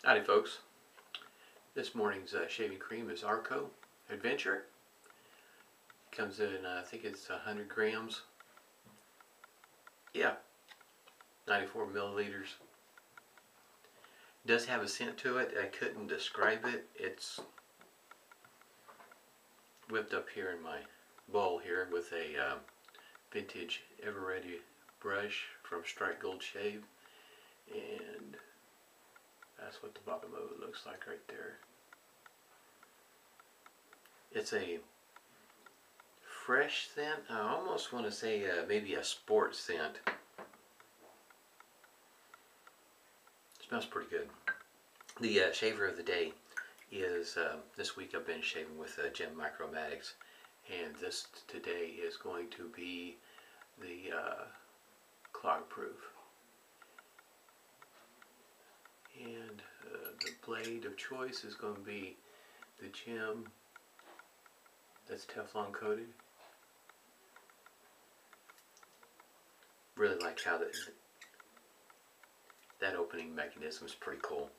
Howdy folks, this morning's shaving cream is Arko Adventure. Comes in, I think it's 100 grams. Yeah, 94 milliliters. It does have a scent to it. I couldn't describe it. It's whipped up here in my bowl here with a vintage Ever Ready brush from Strike Gold Shave, and that's what the bottom of it looks like right there. It's a fresh scent. I almost want to say maybe a sports scent. Smells pretty good. The shaver of the day is, this week I've been shaving with Gem Micromatics, and this today is going to be the Clog Pruf. And the blade of choice is going to be the Gem that's Teflon coated. Really like how that opening mechanism is pretty cool,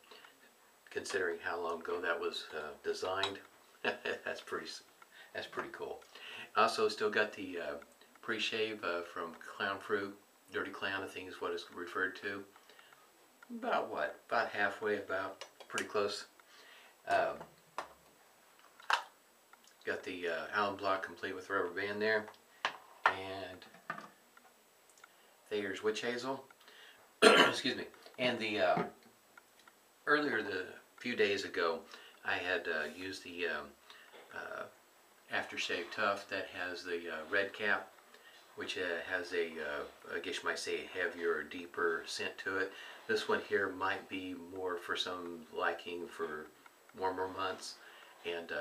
considering how long ago that was designed. that's pretty cool. Also, still got the pre-shave from Clown Fruit, Dirty Clown, I think is what it's referred to. About what? About halfway, about pretty close. Got the alum block complete with rubber band there, and Thayer's Witch Hazel. Excuse me. And the earlier, the few days ago, I had used the Aftershave Tuff that has the red cap, which has a, I guess you might say, a heavier or deeper scent to it. This one here might be more for some liking for warmer months, and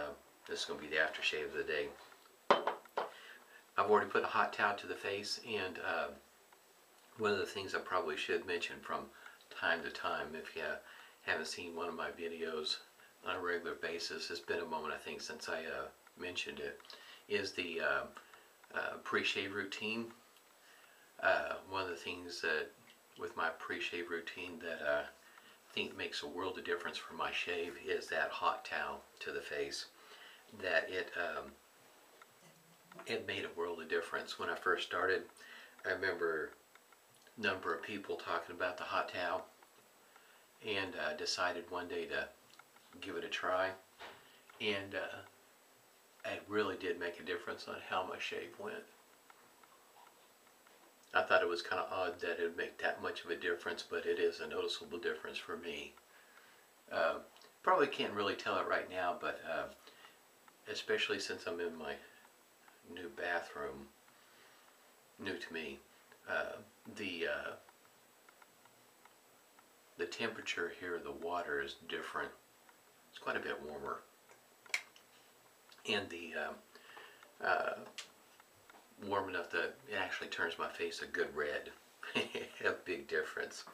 this is going to be the aftershave of the day. I've already put a hot towel to the face, and one of the things I probably should mention from time to time, if you haven't seen one of my videos on a regular basis, it's been a moment I think since I mentioned it, is the pre-shave routine. One of the things that with my pre-shave routine that I think makes a world of difference for my shave is that hot towel to the face. That it made a world of difference. When I first started, I remember a number of people talking about the hot towel, and decided one day to give it a try, and it really did make a difference on how my shave went. I thought it was kind of odd that it would make that much of a difference, but it is a noticeable difference for me. Probably can't really tell it right now, but especially since I'm in my new bathroom, new to me, the temperature here of the water is different. It's quite a bit warmer, and the warm enough that it actually turns my face a good red. A big difference.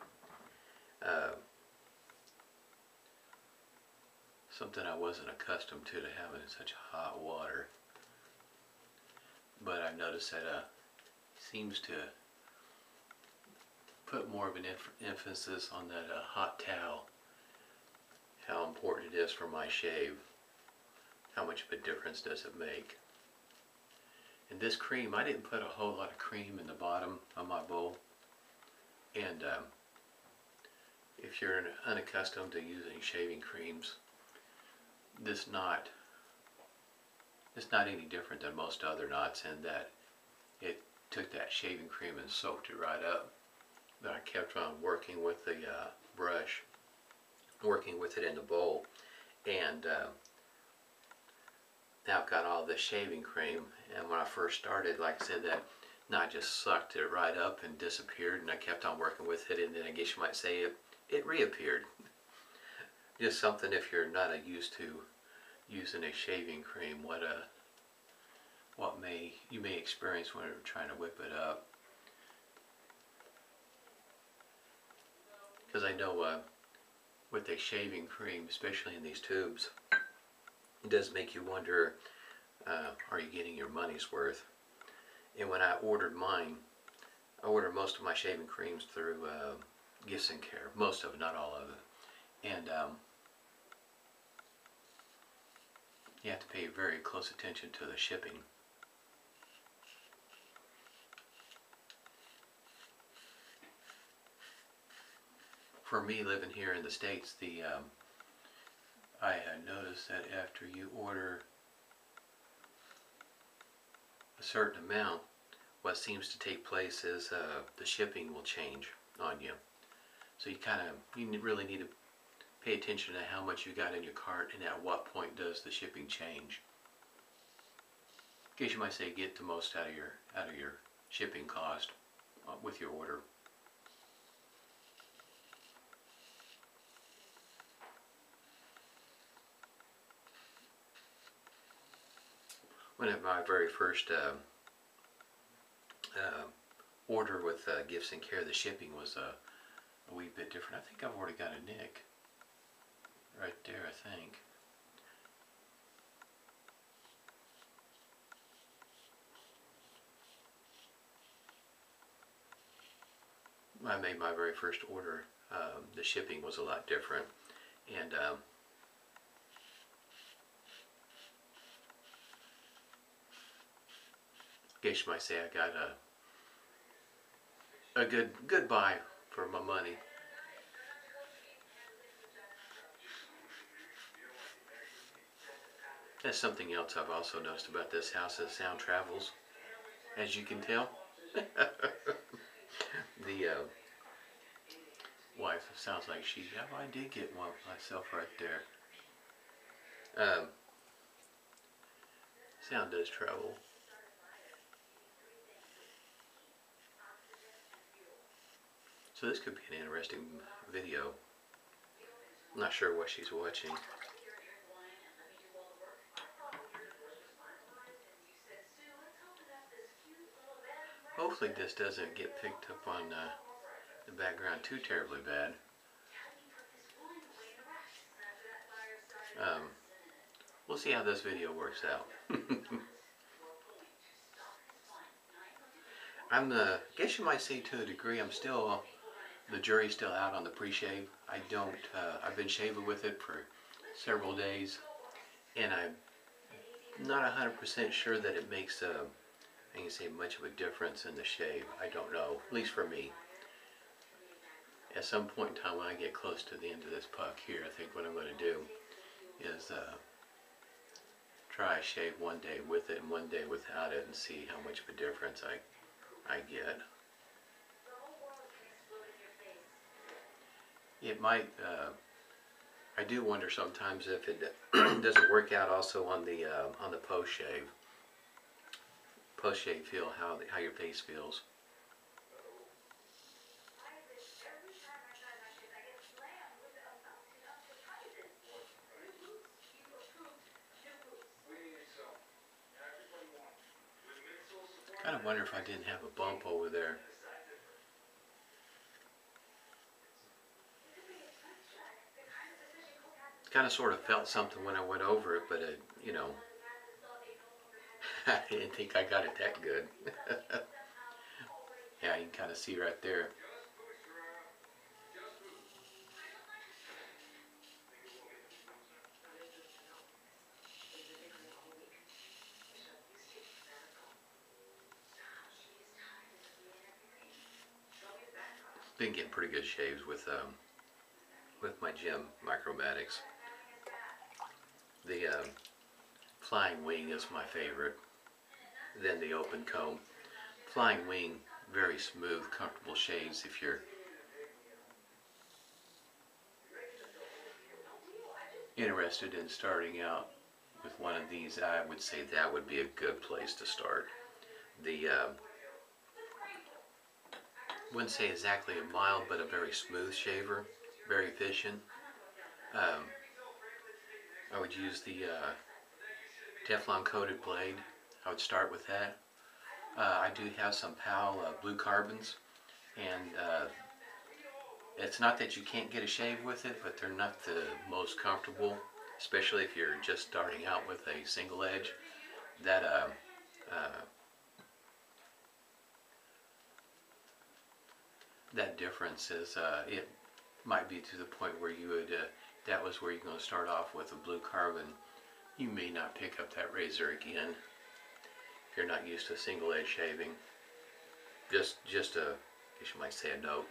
Something I wasn't accustomed to having such hot water, but I've noticed that seems to put more of an emphasis on that hot towel, how important it is for my shave, how much of a difference does it make. And this cream, I didn't put a whole lot of cream in the bottom of my bowl, and if you're unaccustomed to using shaving creams, it's not any different than most other knots in that it took that shaving cream and soaked it right up. But I kept on working with the brush, working with it in the bowl, and now I've got all this shaving cream. And when I first started, like I said, that knot just sucked it right up and disappeared, and I kept on working with it, and then I guess you might say it reappeared. Just something, if you're not used to using a shaving cream, what you may experience when you're trying to whip it up. Because I know with a shaving cream, especially in these tubes, it does make you wonder, are you getting your money's worth? And when I ordered mine, I ordered most of my shaving creams through Gifts and Care, most of it, not all of it. and you have to pay very close attention to the shipping. For me, living here in the States, I had noticed that after you order a certain amount, what seems to take place is the shipping will change on you. So you really need to pay attention to how much you got in your cart and at what point does the shipping change. I guess you might say get the most out of your shipping cost with your order. One of my very first order with Gifts and Care, the shipping was a wee bit different. I think I've already got a nick right there, I think. I made my very first order, the shipping was a lot different, and I guess you might say I got a good buy for my money. That's something else I've also noticed about this house, as sound travels, as you can tell. The wife sounds like I did get one myself right there. Sound does travel. So this could be an interesting video. I'm not sure what she's watching. Hopefully this doesn't get picked up on the background too terribly bad. We'll see how this video works out. I guess you might say to a degree, the jury's still out on the pre-shave. I've been shaving with it for several days, and I'm not 100% sure that it makes I can say much of a difference in the shave. I don't know, at least for me. At some point in time when I get close to the end of this puck here, I think what I'm going to do is try a shave one day with it and one day without it and see how much of a difference I get. It might, I do wonder sometimes if it doesn't work out also on the post-shave. Post-shave feel, how your face feels. Kind of wonder if I didn't have a bump over there. Kind of sort of felt something when I went over it, but you know, I didn't think I got it that good. Yeah, you can kind of see right there. Been getting pretty good shaves with my gym Micromatics. The flying wing is my favorite. Then the open comb. Flying wing, very smooth, comfortable shaves. If you're interested in starting out with one of these, I would say that would be a good place to start. The wouldn't say exactly a mild, but a very smooth shaver, very efficient. I would use the Teflon coated blade. I would start with that. I do have some PAL blue carbons, and it's not that you can't get a shave with it, but they're not the most comfortable, especially if you're just starting out with a single edge. That difference is might be to the point where you would, that was where you're going to start off with a blue carbon. You may not pick up that razor again if you're not used to single edge shaving. Just I guess you might say a note.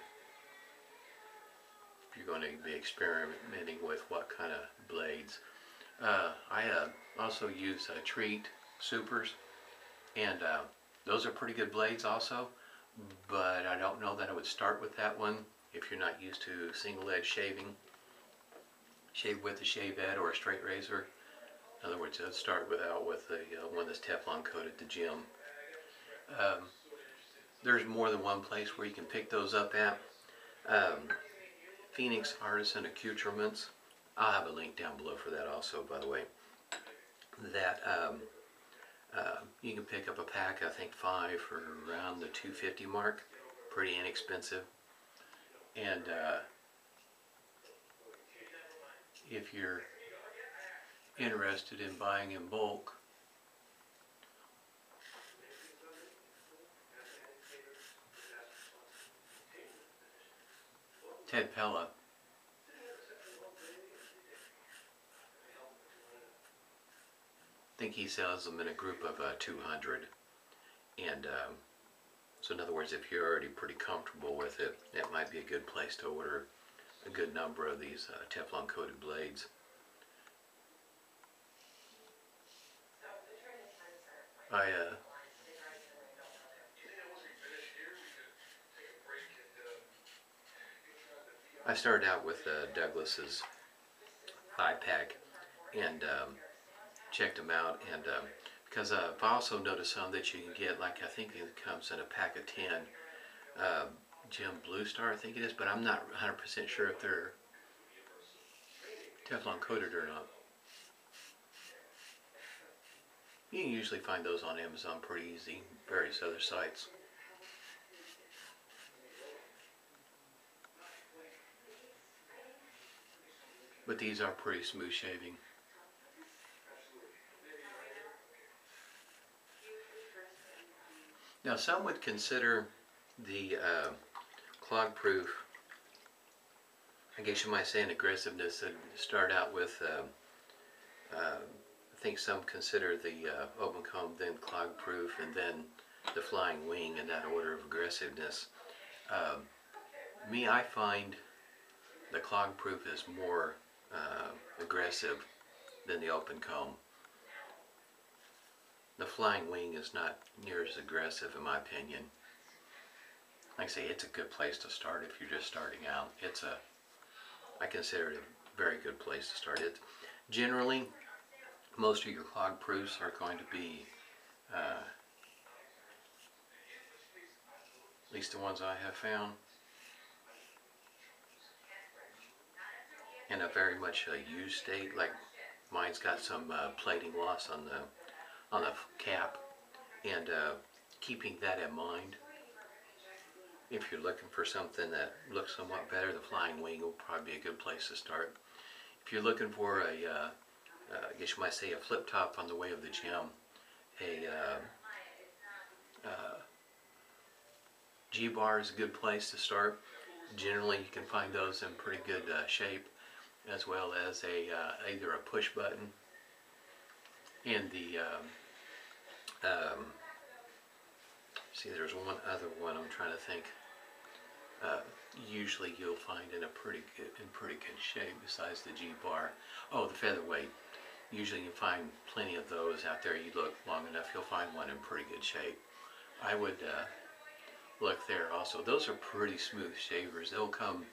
You're going to be experimenting with what kind of blades. I also use Treat Supers, and those are pretty good blades also, but I don't know that I would start with that one if you're not used to single edge shaving. Shave with a shavette or a straight razor. In other words, I'd start with the one that's Teflon coated, the gem. There's more than one place where you can pick those up at. Phoenix Artisan Accoutrements. I'll have a link down below for that also, by the way. That you can pick up a pack, I think 5 for around the $2.50 mark. Pretty inexpensive. And if you're interested in buying in bulk, Ted Pella, I think he sells them in a group of 200, and so in other words, if you're already pretty comfortable with it, that might be a good place to order a good number of these Teflon coated blades. I started out with Douglas's 5-pack and checked them out, and because I've also noticed some that you can get, like I think it comes in a pack of 10 Gem Blue Star, I think it is, but I'm not 100% sure if they're Teflon coated or not. You can usually find those on Amazon pretty easy, various other sites. But these are pretty smooth shaving. Now some would consider the Clog Pruf, I guess you might say, an aggressiveness, and start out with, I think some consider the open comb, then Clog Pruf, and then the Flying Wing in that order of aggressiveness. Me, I find the Clog Pruf is more aggressive than the open comb. The Flying Wing is not near as aggressive in my opinion. Like I say, it's a good place to start if you're just starting out. I consider it a very good place to start. Generally, most of your Clog Prufs are going to be, at least the ones I have found, in a very much used state. Like mine's got some plating loss on the cap, and keeping that in mind, if you're looking for something that looks somewhat better, the Flying Wing will probably be a good place to start. If you're looking for a, I guess you might say, a flip top on the way of the gem, G-bar is a good place to start. Generally, you can find those in pretty good shape, as well as either a push button and the see, there's one other one I'm trying to think. Usually you'll find in pretty good shape besides the G-bar. Oh, the featherweight. Usually you find plenty of those out there. You look long enough, you'll find one in pretty good shape. I would look there also. Those are pretty smooth shavers. They'll come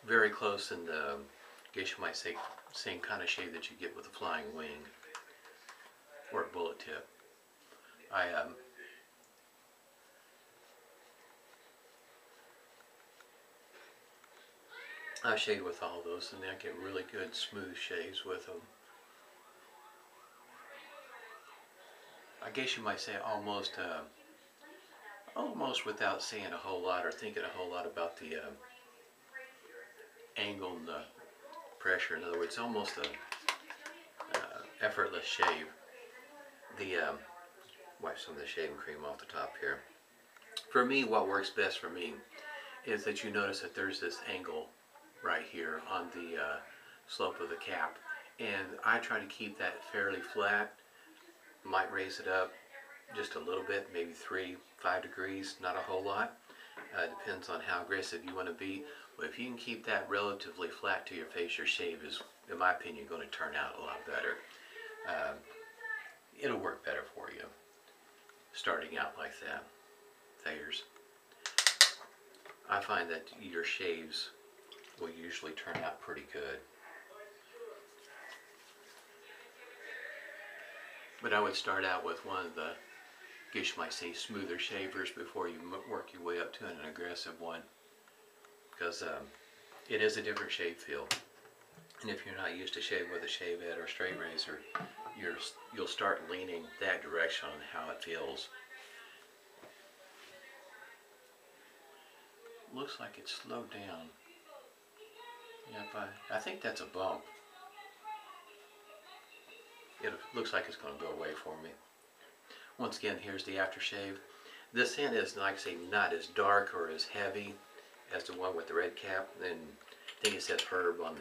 very close in the, I guess you might say, same kind of shave that you get with the Flying Wing or a bullet tip. I shave with all those, and I get really good smooth shaves with them. I guess you might say almost without saying a whole lot or thinking a whole lot about the angle and the pressure. In other words, almost a effortless shave. Wipe some of the shaving cream off the top here. For me, what works best for me is that you notice that there's this angle right here on the slope of the cap, and I try to keep that fairly flat. Might raise it up just a little bit, maybe 3-5 degrees, not a whole lot. Depends on how aggressive you want to be. But if you can keep that relatively flat to your face, your shave is, in my opinion, going to turn out a lot better. It'll work better for you starting out like that. There's, I find that your shaves will usually turn out pretty good. But I would start out with one of the, I guess you might say, smoother shavers before you work your way up to an aggressive one, because it is a different shave feel. And if you're not used to shaving with a shave head or straight razor, you'll start leaning that direction on how it feels. Looks like it's slowed down. Yep, I think that's a bump. It looks like it's going to go away for me. Once again, here's the aftershave. This scent is, like I say, not as dark or as heavy as the one with the red cap. And I think it says herb on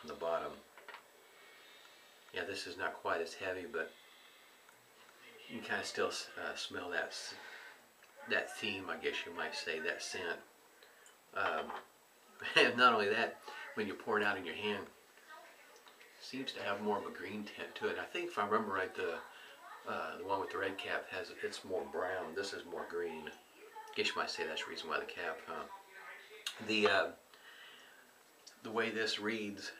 the bottom. Yeah, this is not quite as heavy, but you can kind of still smell that theme, I guess you might say, that scent. And not only that, when you pour it out in your hand, it seems to have more of a green tint to it. I think if I remember right, the one with the red cap it's more brown. This is more green. I guess you might say that's the reason why the cap. The way this reads,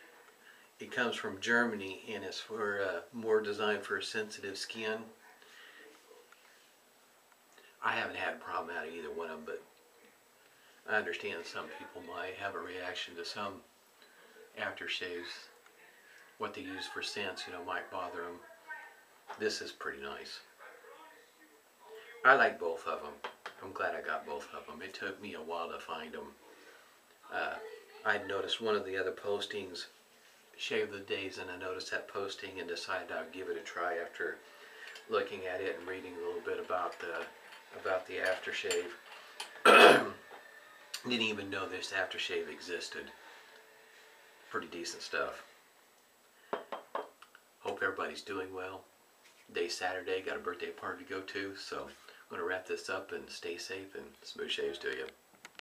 it comes from Germany and it's for more designed for sensitive skin. I haven't had a problem out of either one of them, but I understand some people might have a reaction to some aftershaves. What they use for scents, might bother them. This is pretty nice. I like both of them. I'm glad I got both of them. It took me a while to find them. I'd noticed one of the other postings, Shave the Days, and I noticed that posting and decided I'd give it a try after looking at it and reading a little bit about the aftershave. Didn't even know this aftershave existed. Pretty decent stuff. Hope everybody's doing well. Today's Saturday, got a birthday party to go to, so I'm going to wrap this up and stay safe and smooth shaves to you.